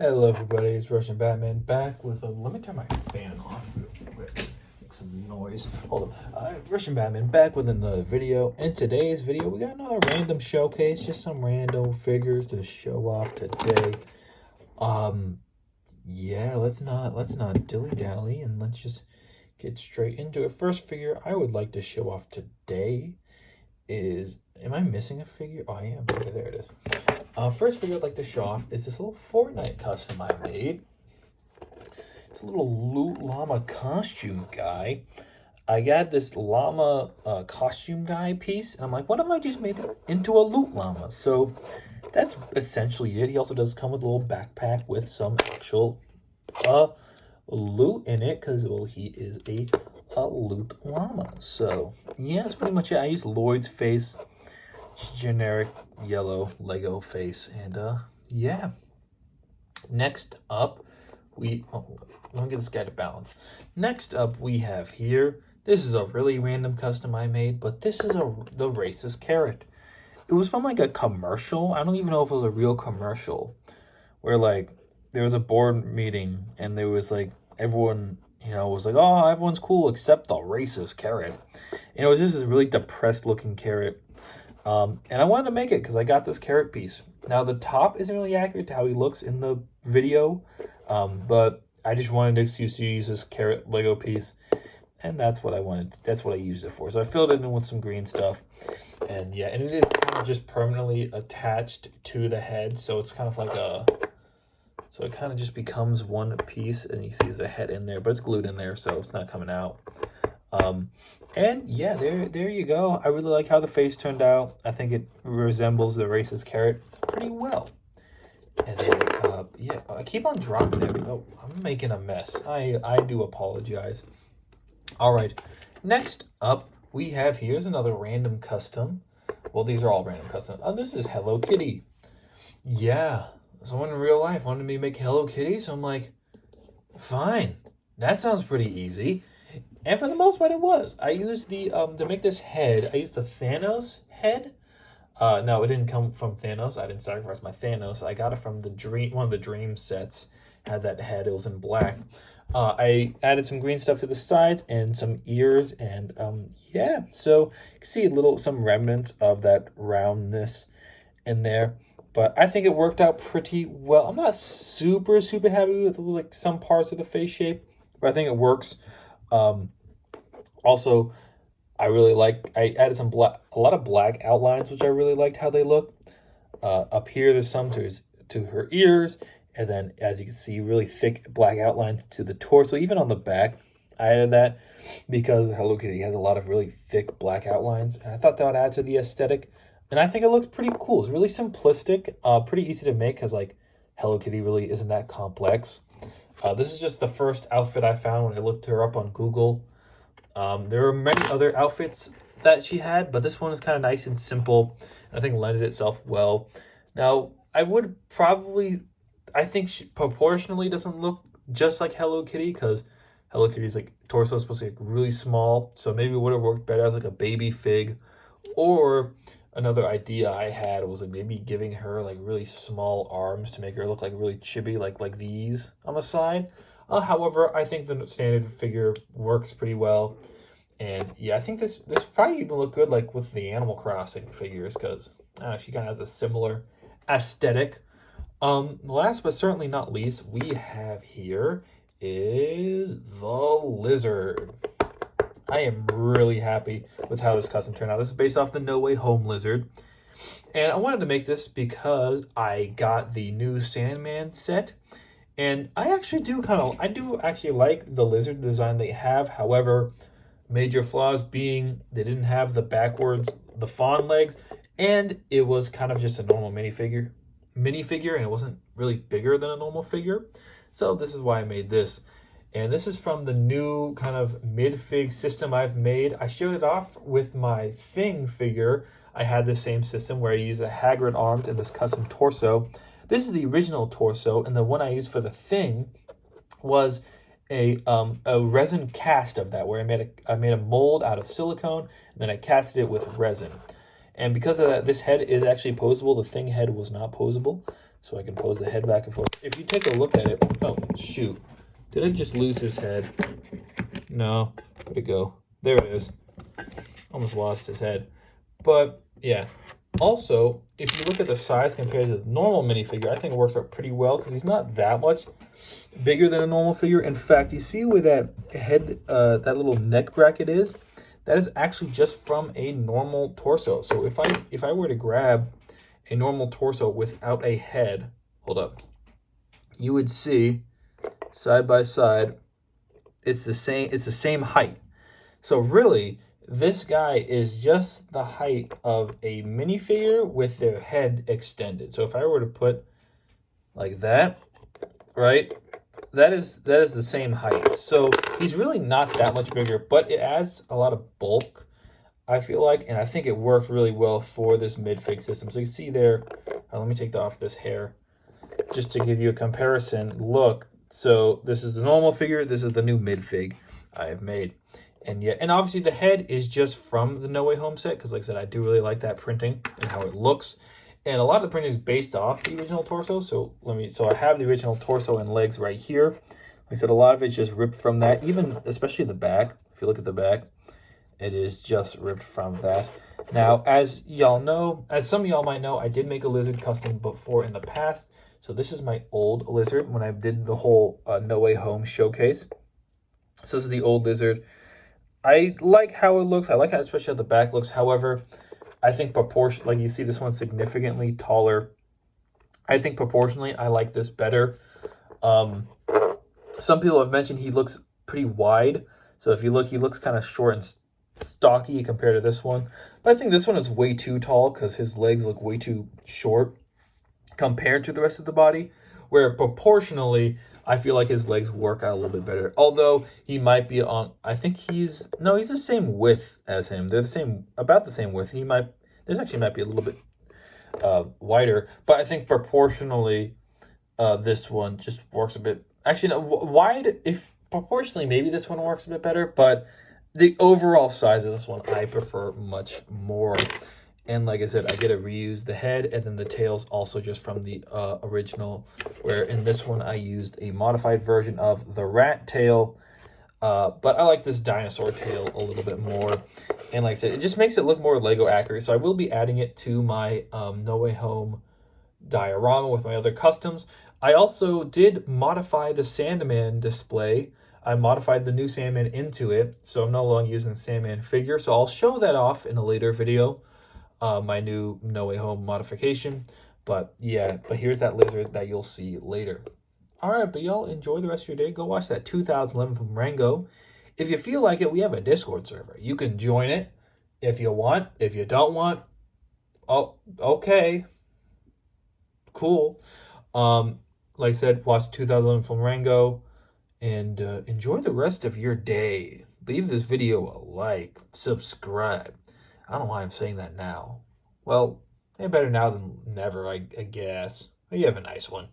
Hello everybody, it's Russian Batman back with a... Let me turn my fan off real quick. Make some noise. Hold on. Russian Batman back with another video. In today's video, we got another random showcase. Just some random figures to show off today. Yeah, let's not dilly-dally and let's just get straight into it. First figure I would like to show off today is... Am I missing a figure? Oh, I am. Okay, there it is. First figure I'd like to show off is this little Fortnite custom I made. It's a little llama costume guy. I got this llama costume guy piece, and I'm like, what if I just made it into a loot llama? So that's essentially it. He also does come with a little backpack with some actual loot in it, because, well, he is a loot llama. So, yeah, that's pretty much it. I used Lloyd's face. Generic yellow Lego face, and yeah. Next up, let me get this guy to balance. Next up, we have here. This is a really random custom I made, but this is the racist carrot. It was from like a commercial. I don't even know if it was a real commercial, where like there was a board meeting and there was like everyone, was like, oh, everyone's cool except the racist carrot. And it was just this really depressed looking carrot. And I wanted to make it because I got this carrot piece. Now, the top isn't really accurate to how he looks in the video, but I just wanted to use this carrot Lego piece, and that's what I wanted. That's what I used it for. So I filled it in with some green stuff, and yeah, and it is kind of just permanently attached to the head, so it's kind of like so it kind of just becomes one piece, and you see there's a head in there, but it's glued in there, so it's not coming out. And yeah, there you go. I really like how the face turned out. I think it resembles the racist carrot pretty well. And then, yeah, I keep on dropping everything. Oh, I'm making a mess. I do apologize. All right, next up we have, here's another random custom. Well, these are all random customs. Oh, this is Hello Kitty. Yeah, someone in real life wanted me to make Hello Kitty, so I'm like, fine. That sounds pretty easy. And for the most part, it was. I used the, to make this head, I used the Thanos head. No, it didn't come from Thanos. I didn't sacrifice my Thanos. I got it from one of the Dream sets. Had that head. It was in black. I added some green stuff to the sides and some ears. And, yeah. So, you can see some remnants of that roundness in there. But I think it worked out pretty well. I'm not super happy with, like, some parts of the face shape. But I think it works. Also, I added a lot of black outlines, which I really liked how they look. Up here, there's some to her ears, and then, as you can see, really thick black outlines to the torso. Even on the back, I added that because Hello Kitty has a lot of really thick black outlines, and I thought that would add to the aesthetic. And I think it looks pretty cool. It's really simplistic, pretty easy to make, because like Hello Kitty really isn't that complex. This is just the first outfit I found when I looked her up on Google. There were many other outfits that she had, but this one is kind of nice and simple, and I think lended itself well. Now, I think she proportionally doesn't look just like Hello Kitty, because Hello Kitty's like torso is supposed to be like really small, so maybe it would have worked better as like a baby fig. Or another idea I had was like maybe giving her like really small arms to make her look like really chibi, like these on the side. However, I think the standard figure works pretty well. And yeah, I think this probably even look good like with the Animal Crossing figures, because she kind of has a similar aesthetic. Last but certainly not least, we have here is the lizard. I am really happy with how this custom turned out. This is based off the No Way Home lizard. And I wanted to make this because I got the new Sandman set. And I do actually like the lizard design they have. However, major flaws being they didn't have the fawn legs, and it was kind of just a normal minifigure, and it wasn't really bigger than a normal figure. So this is why I made this. And this is from the new kind of mid-fig system I've made. I showed it off with my Thing figure. I had the same system where I used a Hagrid arms and this custom torso. This is the original torso, and the one I used for the Thing was a resin cast of that, where I made a mold out of silicone, and then I casted it with resin. And because of that, this head is actually posable. The Thing head was not posable. so I can pose the head back and forth. If you take a look at it, oh, shoot. Did I just lose his head? No, where'd it go? There it is. Almost lost his head. But yeah, also, if you look at the size compared to the normal minifigure, I think it works out pretty well because he's not that much bigger than a normal figure. In fact, you see where that head, that little neck bracket is? That is actually just from a normal torso. So if I were to grab a normal torso without a head, hold up, you would see side by side, it's the same height. So really, this guy is just the height of a minifigure with their head extended. So if I were to put like that, right? That is the same height. So he's really not that much bigger, but it adds a lot of bulk, I feel like, and I think it worked really well for this mid-fig system. So you see there, let me take off this hair just to give you a comparison look. So this is the normal figure, this is the new mid-fig I have made. And obviously the head is just from the No Way Home set, because like I said, I do really like that printing and how it looks. And a lot of the printing is based off the original torso. So I have the original torso and legs right here. Like I said, a lot of it's just ripped from that, even especially the back. If you look at the back, it is just ripped from that. Now, as y'all know, as some of y'all might know, I did make a lizard custom before in the past. So this is my old lizard when I did the whole No Way Home showcase. So this is the old lizard. I like how it looks. I like how especially how the back looks. However, I think like you see this one significantly taller. I think proportionally, I like this better. Some people have mentioned he looks pretty wide. So if you look, he looks kind of short and stocky compared to this one. But I think this one is way too tall because his legs look way too short compared to the rest of the body. Where proportionally, I feel like his legs work out a little bit better. Although he might be on, I think he's the same width as him. They're about the same width. This actually might be a little bit wider, but I think proportionally, this one just works a bit. Actually, no, wide. If proportionally, maybe this one works a bit better, but the overall size of this one, I prefer much more. And like I said, I get to reuse the head and then the tails also just from the original, where in this one I used a modified version of the rat tail. But I like this dinosaur tail a little bit more. And like I said, it just makes it look more Lego accurate. So I will be adding it to my No Way Home diorama with my other customs. I also did modify the Sandman display. I modified the new Sandman into it. So I'm no longer using the Sandman figure. So I'll show that off in a later video. My new No Way Home modification. But yeah, here's that lizard that you'll see later. All right, but y'all enjoy the rest of your day. Go watch that 2011 from Rango. If you feel like it, we have a Discord server. You can join it if you want. If you don't want, oh, okay, cool. Like I said, watch 2011 from Rango and enjoy the rest of your day. Leave this video a like, subscribe. I don't know why I'm saying that now. Well, better now than never, I guess. You have a nice one.